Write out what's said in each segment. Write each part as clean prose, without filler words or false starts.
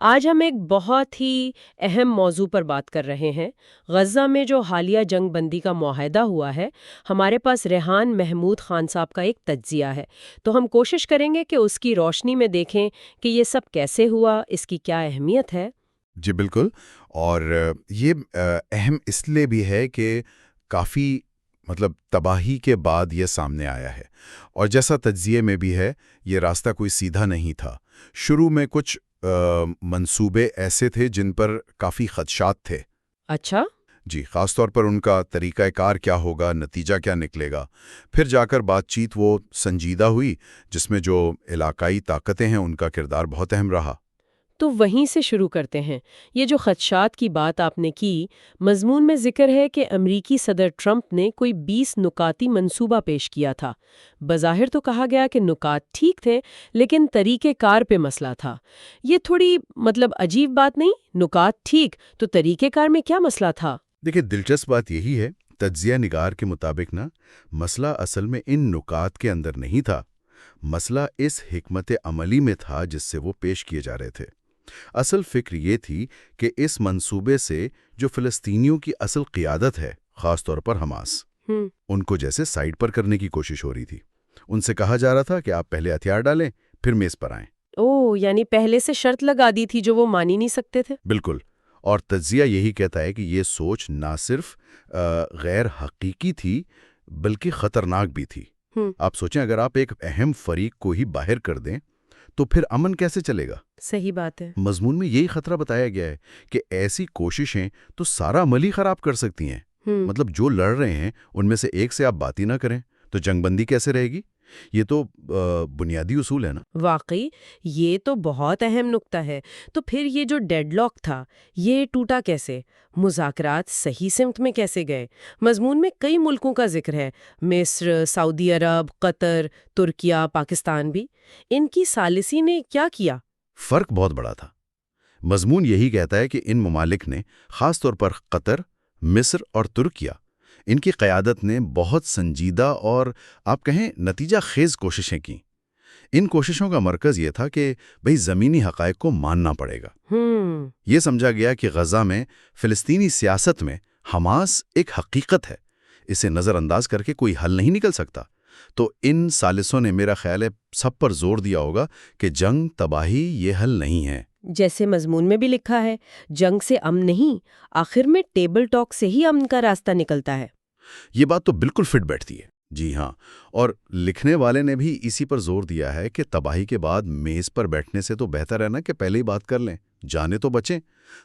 آج ہم ایک بہت ہی اہم موضوع پر بات کر رہے ہیں۔ غزہ میں جو حالیہ جنگ بندی کا معاہدہ ہوا ہے، ہمارے پاس ریحان محمود خان صاحب کا ایک تجزیہ ہے، تو ہم کوشش کریں گے کہ اس کی روشنی میں دیکھیں کہ یہ سب کیسے ہوا، اس کی کیا اہمیت ہے۔ جی بالکل۔ اور یہ اہم اس لیے بھی ہے کہ کافی تباہی کے بعد یہ سامنے آیا ہے، اور جیسا تجزیے میں بھی ہے، یہ راستہ کوئی سیدھا نہیں تھا۔ شروع میں کچھ منصوبے ایسے تھے جن پر کافی خدشات تھے۔ اچھا۔ جی، خاص طور پر ان کا طریقہ کار کیا ہوگا، نتیجہ کیا نکلے گا۔ پھر جا کر بات چیت وہ سنجیدہ ہوئی، جس میں جو علاقائی طاقتیں ہیں ان کا کردار بہت اہم رہا۔ تو وہیں سے شروع کرتے ہیں۔ یہ جو خدشات کی بات آپ نے کی، مضمون میں ذکر ہے کہ امریکی صدر ٹرمپ نے کوئی 20 نکاتی منصوبہ پیش کیا تھا۔ بظاہر تو کہا گیا کہ نکات ٹھیک تھے، لیکن طریقہ کار پہ مسئلہ تھا۔ یہ تھوڑی عجیب بات نہیں؟ نکات ٹھیک تو طریقہ کار میں کیا مسئلہ تھا؟ دیکھیں، دلچسپ بات یہی ہے، تجزیہ نگار کے مطابق مسئلہ اصل میں ان نکات کے اندر نہیں تھا۔ مسئلہ اس حکمت عملی میں تھا جس سے وہ پیش کیے جا رہے تھے۔ اصل فکر یہ تھی کہ اس منصوبے سے جو فلسطینیوں کی اصل قیادت ہے، خاص طور پر حماس، ان کو جیسے سائیڈ پر کرنے کی کوشش ہو رہی تھی۔ ان سے کہا جا رہا تھا کہ آپ پہلے ہتھیار ڈالیں، پھر میز پر آئیں۔ یعنی پہلے سے شرط لگا دی تھی جو وہ مان ہی نہیں سکتے تھے؟ بالکل۔ اور تجزیہ یہی کہتا ہے کہ یہ سوچ نہ صرف غیر حقیقی تھی بلکہ خطرناک بھی تھی۔ آپ سوچیں، اگر آپ ایک اہم فریق کو ہی باہر کر دیں تو پھر امن کیسے چلے گا؟ صحیح بات ہے۔ مضمون میں یہی خطرہ بتایا گیا ہے کہ ایسی کوششیں تو سارا عمل ہی خراب کر سکتی ہیں۔ جو لڑ رہے ہیں ان میں سے ایک سے آپ بات ہی نہ کریں تو جنگ بندی کیسے رہے گی؟ یہ تو بنیادی اصول ہے نا۔ واقعی یہ تو بہت اہم نکتہ ہے۔ تو پھر یہ جو ڈیڈ لاک تھا، یہ ٹوٹا کیسے؟ مذاکرات صحیح سمت میں کیسے گئے؟ مضمون میں کئی ملکوں کا ذکر ہے، مصر، سعودی عرب، قطر، ترکیہ، پاکستان بھی۔ ان کی ثالثی نے کیا کیا؟ فرق بہت بڑا تھا۔ مضمون یہی کہتا ہے کہ ان ممالک نے، خاص طور پر قطر، مصر اور ترکیہ، ان کی قیادت نے بہت سنجیدہ اور آپ کہیں نتیجہ خیز کوششیں کیں۔ ان کوششوں کا مرکز یہ تھا کہ زمینی حقائق کو ماننا پڑے گا۔ یہ سمجھا گیا کہ غزہ میں فلسطینی سیاست میں حماس ایک حقیقت ہے، اسے نظر انداز کر کے کوئی حل نہیں نکل سکتا۔ تو ان ثالثوں نے، میرا خیال ہے، سب پر زور دیا ہوگا کہ جنگ، تباہی یہ حل نہیں ہے۔ جیسے مضمون میں بھی لکھا ہے، جنگ سے امن نہیں، آخر میں ٹیبل ٹاک سے ہی امن کا راستہ نکلتا ہے۔ یہ بات تو بالکل فٹ بیٹھتی ہے۔ جی ہاں، اور لکھنے والے نے بھی اسی پر زور دیا ہے کہ تباہی کے بعد میز پر بیٹھنے سے تو بہتر ہے نا کہ پہلے ہی بات کر لیں، جانے تو بچیں۔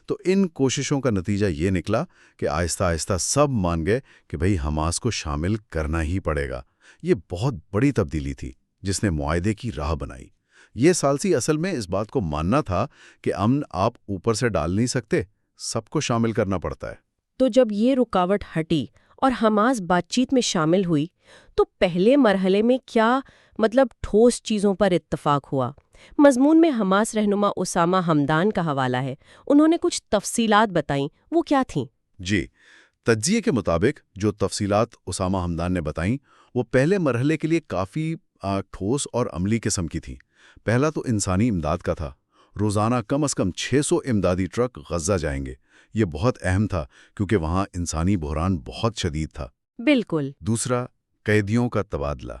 تو ان کوششوں کا نتیجہ یہ نکلا کہ آہستہ آہستہ سب مان گئے کہ حماس کو شامل کرنا ہی پڑے گا۔ یہ بہت بڑی تبدیلی تھی جس نے معاہدے کی راہ بنائی۔ یہ ثالثی اصل میں اس بات کو ماننا تھا کہ امن آپ اوپر سے ڈال نہیں سکتے، سب کو شامل کرنا پڑتا ہے۔ تو جب یہ رکاوٹ ہٹی اور حماس بات چیت میں شامل ہوئی تو پہلے مرحلے میں کیا ٹھوس چیزوں پر اتفاق ہوا؟ مضمون میں حماس رہنما اسامہ حمدان کا حوالہ ہے، انہوں نے کچھ تفصیلات بتائیں، وہ کیا تھیں؟ جی، تجزیے کے مطابق جو تفصیلات اسامہ حمدان نے بتائیں وہ پہلے مرحلے کے لیے کافی ٹھوس اور عملی قسم کی تھیں۔ پہلا تو انسانی امداد کا تھا۔ روزانہ کم از کم 600 امدادی ٹرک غزہ جائیں گے۔ یہ بہت اہم تھا کیونکہ وہاں انسانی بحران بہت شدید تھا۔ بالکل۔ دوسرا، قیدیوں کا تبادلہ۔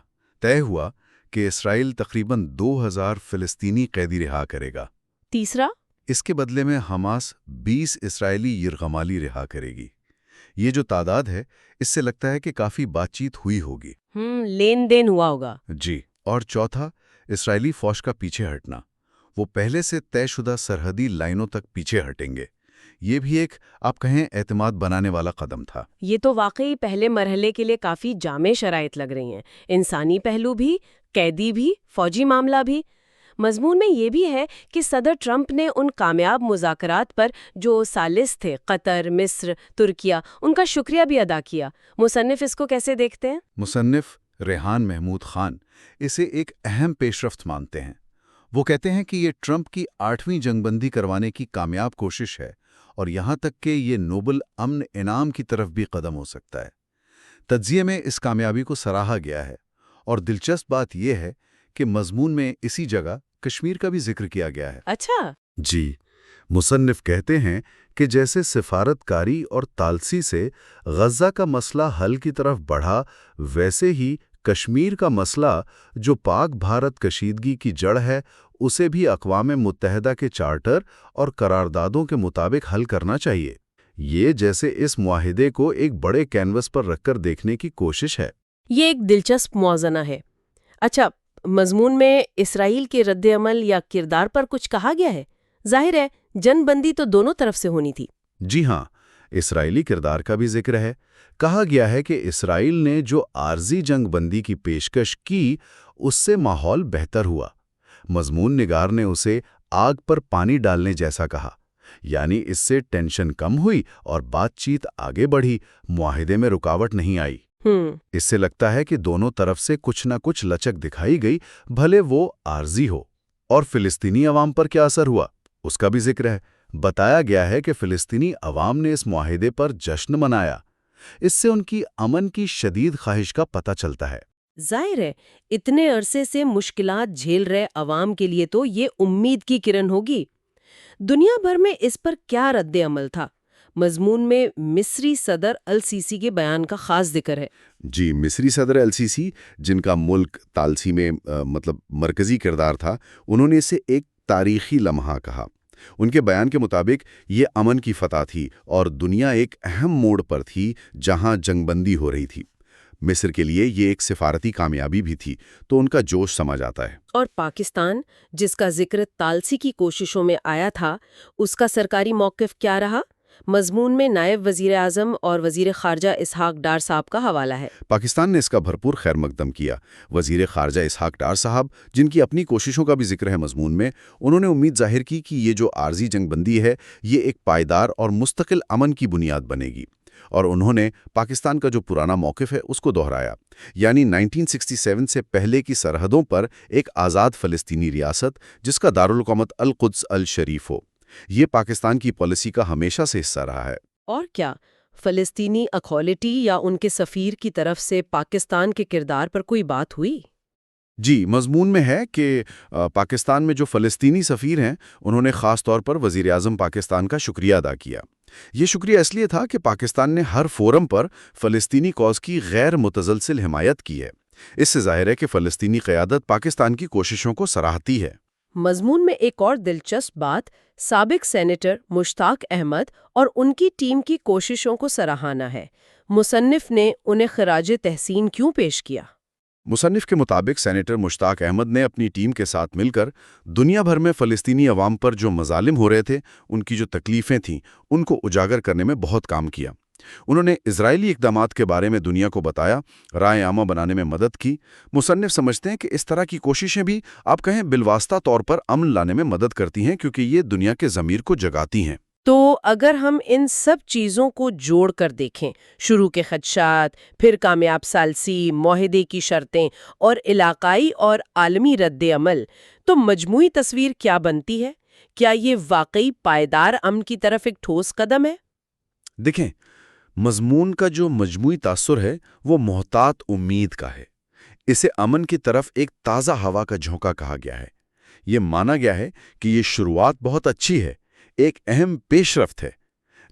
طے ہوا کہ اسرائیل تقریباً 2000 فلسطینی قیدی رہا کرے گا۔ تیسرا، اس کے بدلے میں حماس 20 اسرائیلی یرغمالی رہا کرے گی۔ یہ جو تعداد ہے، اس سے لگتا ہے کہ کافی بات چیت ہوئی ہوگی۔ لین دین ہوا ہوگا۔ جی، اور چوتھا، اسرائیلی فوج کا پیچھے ہٹنا۔ وہ پہلے سے طے شدہ سرحدی لائنوں تک پیچھے ہٹیں گے۔ یہ بھی ایک آپ کہیں اعتماد بنانے والا قدم تھا۔ یہ تو واقعی پہلے مرحلے کے لیے کافی جامع شرائط لگ رہی ہیں، انسانی پہلو بھی، قیدی بھی، فوجی معاملہ بھی۔ مضمون میں یہ بھی ہے کہ صدر ٹرمپ نے ان کامیاب مذاکرات پر جو ثالث تھے، قطر، مصر، ترکیہ، ان کا شکریہ بھی ادا کیا۔ مصنف اس کو کیسے دیکھتے ہیں؟ مصنف ریحان محمود خان اسے ایک اہم پیش رفت مانتے ہیں۔ وہ کہتے ہیں کہ یہ ٹرمپ کی 8ویں جنگ بندی کروانے کی کامیاب کوشش ہے، اور یہاں تک کہ یہ نوبل امن انعام کی طرف بھی قدم ہو سکتا ہے۔ تجزیے میں اس کامیابی کو سراہا گیا ہے، اور دلچسپ بات یہ ہے کہ مضمون میں اسی جگہ کشمیر کا بھی ذکر کیا گیا ہے۔ اچھا۔ جی، مصنف کہتے ہیں کہ جیسے سفارت کاری اور تالسی سے غزہ کا مسئلہ حل کی طرف بڑھا، ویسے ہی کشمیر کا مسئلہ جو پاک بھارت کشیدگی کی جڑ ہے، اسے بھی اقوام متحدہ کے چارٹر اور قراردادوں کے مطابق حل کرنا چاہیے۔ یہ جیسے اس معاہدے کو ایک بڑے کینوس پر رکھ کر دیکھنے کی کوشش ہے۔ یہ ایک دلچسپ موازنہ ہے۔ اچھا، مضمون میں اسرائیل کے رد عمل یا کردار پر کچھ کہا گیا ہے؟ ظاہر ہے جنگ بندی تو دونوں طرف سے ہونی تھی۔ جی ہاں، اسرائیلی کردار کا بھی ذکر ہے۔ کہا گیا ہے کہ اسرائیل نے جو عارضی جنگ بندی کی پیشکش کی، اس سے ماحول بہتر ہوا۔ مضمون نگار نے اسے آگ پر پانی ڈالنے جیسا کہا، یعنی اس سے ٹینشن کم ہوئی اور بات چیت آگے بڑھی، معاہدے میں رکاوٹ نہیں آئی۔ اس سے لگتا ہے کہ دونوں طرف سے کچھ نہ کچھ لچک دکھائی گئی، بھلے وہ عارضی ہو۔ اور فلسطینی عوام پر کیا اثر ہوا، اس کا بھی ذکر ہے۔ بتایا گیا ہے کہ فلسطینی عوام نے اس معاہدے پر جشن منایا۔ اس سے ان کی امن کی شدید خواہش کا پتہ چلتا ہے۔ ظاہر ہے اتنے عرصے سے مشکلات جھیل رہے عوام کے لیے تو یہ امید کی کرن ہوگی۔ دنیا بھر میں اس پر کیا رد عمل تھا؟ مضمون میں مصری صدر السیسی کے بیان کا خاص ذکر ہے۔ جی، مصری صدر السیسی، جن کا ملک تالسی میں مرکزی کردار تھا، انہوں نے اسے ایک تاریخی لمحہ کہا۔ ان کے بیان کے مطابق یہ امن کی فتح تھی اور دنیا ایک اہم موڑ پر تھی جہاں جنگ بندی ہو رہی تھی۔ مصر کے لیے یہ ایک سفارتی کامیابی بھی تھی، تو ان کا جوش سمجھ آتا ہے۔ اور پاکستان، جس کا ذکر تالسی کی کوششوں میں آیا تھا، اس کا سرکاری موقف کیا رہا؟ مضمون میں نائب وزیر اعظم اور وزیر خارجہ اسحاق ڈار صاحب کا حوالہ ہے۔ پاکستان نے اس کا بھرپور خیر مقدم کیا۔ وزیر خارجہ اسحاق ڈار صاحب، جن کی اپنی کوششوں کا بھی ذکر ہے مضمون میں، انہوں نے امید ظاہر کی کہ یہ جو عارضی جنگ بندی ہے، یہ ایک پائیدار اور مستقل امن کی بنیاد بنے گی۔ اور انہوں نے پاکستان کا جو پرانا موقف ہے اس کو دہرایا، یعنی 1967 سے پہلے کی سرحدوں پر ایک آزاد فلسطینی ریاست جس کا دارالحکومت القدس الشریف ہو۔ یہ پاکستان کی پالیسی کا ہمیشہ سے حصہ رہا ہے۔ اور کیا فلسطینی اتھارٹی یا ان کے سفیر کی طرف سے پاکستان کے کردار پر کوئی بات ہوئی؟ جی، مضمون میں ہے کہ پاکستان میں جو فلسطینی سفیر ہیں، انہوں نے خاص طور پر وزیر اعظم پاکستان کا شکریہ ادا کیا۔ یہ شکریہ اس لیے تھا کہ پاکستان نے ہر فورم پر فلسطینی کاز کی غیر متزلزل حمایت کی ہے۔ اس سے ظاہر ہے کہ فلسطینی قیادت پاکستان کی کوششوں کو سراہتی ہے۔ مضمون میں ایک اور دلچسپ بات سابق سینیٹر مشتاق احمد اور ان کی ٹیم کی کوششوں کو سراہنا ہے۔ مصنف نے انہیں خراج تحسین کیوں پیش کیا؟ مصنف کے مطابق سینیٹر مشتاق احمد نے اپنی ٹیم کے ساتھ مل کر دنیا بھر میں فلسطینی عوام پر جو مظالم ہو رہے تھے، ان کی جو تکلیفیں تھیں، ان کو اجاگر کرنے میں بہت کام کیا۔ انہوں نے اسرائیلی اقدامات کے بارے میں دنیا کو بتایا، رائے عامہ بنانے میں مدد کی۔ مصنف سمجھتے ہیں کہ اس طرح کی کوششیں بھی آپ کہیں بالواسطہ طور پر امن لانے میں مدد کرتی ہیں، کیونکہ یہ دنیا کے ضمیر کو جگاتی ہیں۔ تو اگر ہم ان سب چیزوں کو جوڑ کر دیکھیں، شروع کے خدشات، پھر کامیاب ثالثی، معاہدے کی شرطیں اور علاقائی اور عالمی رد عمل، تو مجموعی تصویر کیا بنتی ہے؟ کیا یہ واقعی پائیدار امن کی طرف ایک ٹھوس قدم ہے؟ دیکھیں، مضمون کا جو مجموعی تاثر ہے وہ محتاط امید کا ہے۔ اسے امن کی طرف ایک تازہ ہوا کا جھونکا کہا گیا ہے۔ یہ مانا گیا ہے کہ یہ شروعات بہت اچھی ہے، ایک اہم پیش رفت ہے،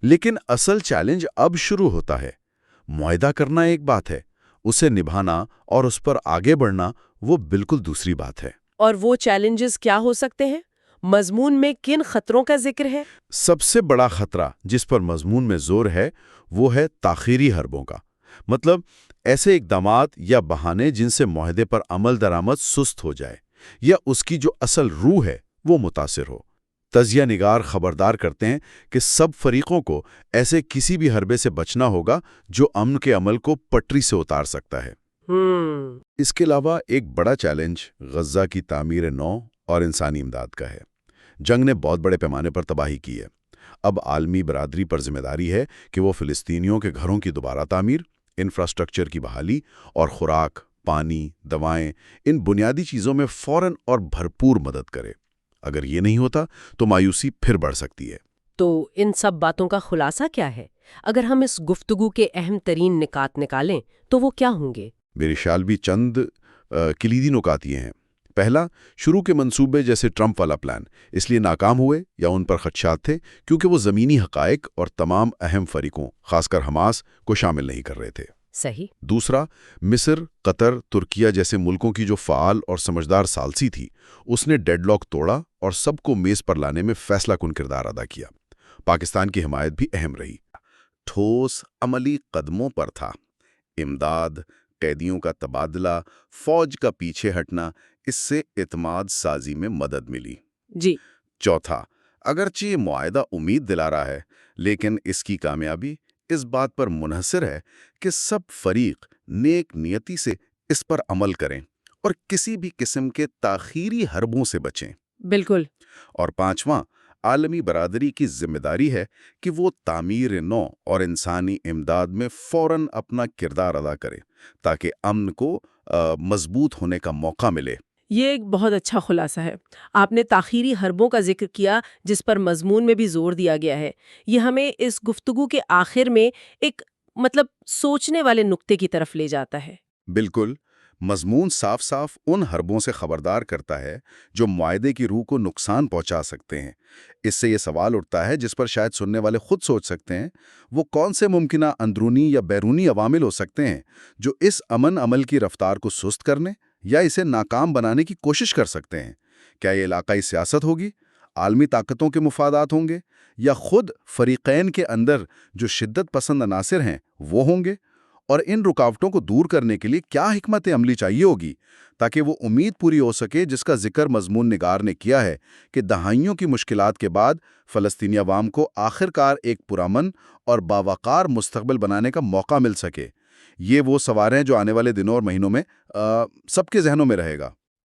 لیکن اصل چیلنج اب شروع ہوتا ہے۔ معاہدہ کرنا ایک بات ہے، اسے نبھانا اور اس پر آگے بڑھنا وہ بالکل دوسری بات ہے۔ اور وہ چیلنجز کیا ہو سکتے ہیں؟ مضمون میں کن خطروں کا ذکر ہے؟ سب سے بڑا خطرہ جس پر مضمون میں زور ہے وہ ہے تاخیری حربوں کا، مطلب ایسے اقدامات یا بہانے جن سے معاہدے پر عمل درآمد سست ہو جائے یا اس کی جو اصل روح ہے وہ متاثر ہو۔ تجزیہ نگار خبردار کرتے ہیں کہ سب فریقوں کو ایسے کسی بھی حربے سے بچنا ہوگا جو امن کے عمل کو پٹری سے اتار سکتا ہے۔ اس کے علاوہ ایک بڑا چیلنج غزہ کی تعمیر نو اور انسانی امداد کا ہے۔ جنگ نے بہت بڑے پیمانے پر تباہی کی ہے۔ اب عالمی برادری پر ذمہ داری ہے کہ وہ فلسطینیوں کے گھروں کی دوبارہ تعمیر، انفراسٹرکچر کی بحالی اور خوراک، پانی، دوائیں، ان بنیادی چیزوں میں فوراً اور بھرپور مدد کرے۔ اگر یہ نہیں ہوتا تو مایوسی پھر بڑھ سکتی ہے۔ تو ان سب باتوں کا خلاصہ کیا ہے؟ اگر ہم اس گفتگو کے اہم ترین نکات نکالیں تو وہ کیا ہوں گے؟ میرے خیال بھی چند کلیدی نکات یہ ہیں۔ پہلا، شروع کے منصوبے جیسے ٹرمپ والا پلان اس لیے ناکام ہوئے یا ان پر خدشات تھے کیونکہ وہ زمینی حقائق اور تمام اہم فریقوں خاص کر حماس کو شامل نہیں کر رہے تھے۔ صحیح۔ دوسرا، مصر، قطر، ترکیہ جیسے ملکوں کی جو فعال اور سمجھدار ثالثی تھی اس نے ڈیڈ لاک توڑا اور سب کو میز پر لانے میں فیصلہ کن کردار ادا کیا۔ پاکستان کی حمایت بھی اہم رہی، ٹھوس عملی قدموں پر تھا۔ امداد، قیدیوں کا تبادلہ، فوج کا پیچھے ہٹنا، اس سے اعتماد سازی میں مدد ملی۔ جی۔ چوتھا، اگرچہ یہ معاہدہ امید دلا رہا ہے لیکن اس کی کامیابی اس بات پر منحصر ہے کہ سب فریق نیک نیتی سے اس پر عمل کریں اور کسی بھی قسم کے تاخیری حربوں سے بچیں۔ بالکل۔ اور پانچواں، عالمی برادری کی ذمہ داری ہے کہ وہ تعمیر نو اور انسانی امداد میں فوراً اپنا کردار ادا کرے تاکہ امن کو مضبوط ہونے کا موقع ملے۔ یہ ایک بہت اچھا خلاصہ ہے۔ آپ نے تاخیری حربوں کا ذکر کیا جس پر مضمون میں بھی زور دیا گیا ہے۔ یہ ہمیں اس گفتگو کے آخر میں ایک سوچنے والے نقطے کی طرف لے جاتا ہے۔ بالکل، مضمون صاف صاف ان حربوں سے خبردار کرتا ہے جو معاہدے کی روح کو نقصان پہنچا سکتے ہیں۔ اس سے یہ سوال اٹھتا ہے جس پر شاید سننے والے خود سوچ سکتے ہیں، وہ کون سے ممکنہ اندرونی یا بیرونی عوامل ہو سکتے ہیں جو اس امن عمل کی رفتار کو سست کرنے یا اسے ناکام بنانے کی کوشش کر سکتے ہیں؟ کیا یہ علاقائی سیاست ہوگی، عالمی طاقتوں کے مفادات ہوں گے، یا خود فریقین کے اندر جو شدت پسند عناصر ہیں وہ ہوں گے؟ اور ان رکاوٹوں کو دور کرنے کے لیے کیا حکمت عملی چاہیے ہوگی تاکہ وہ امید پوری ہو سکے جس کا ذکر مضمون نگار نے کیا ہے کہ دہائیوں کی مشکلات کے بعد فلسطینی عوام کو آخرکار ایک پرامن اور باوقار مستقبل بنانے کا موقع مل سکے؟ یہ وہ سوال ہیں جو آنے والے دنوں اور مہینوں میں سب کے ذہنوں میں رہے گا۔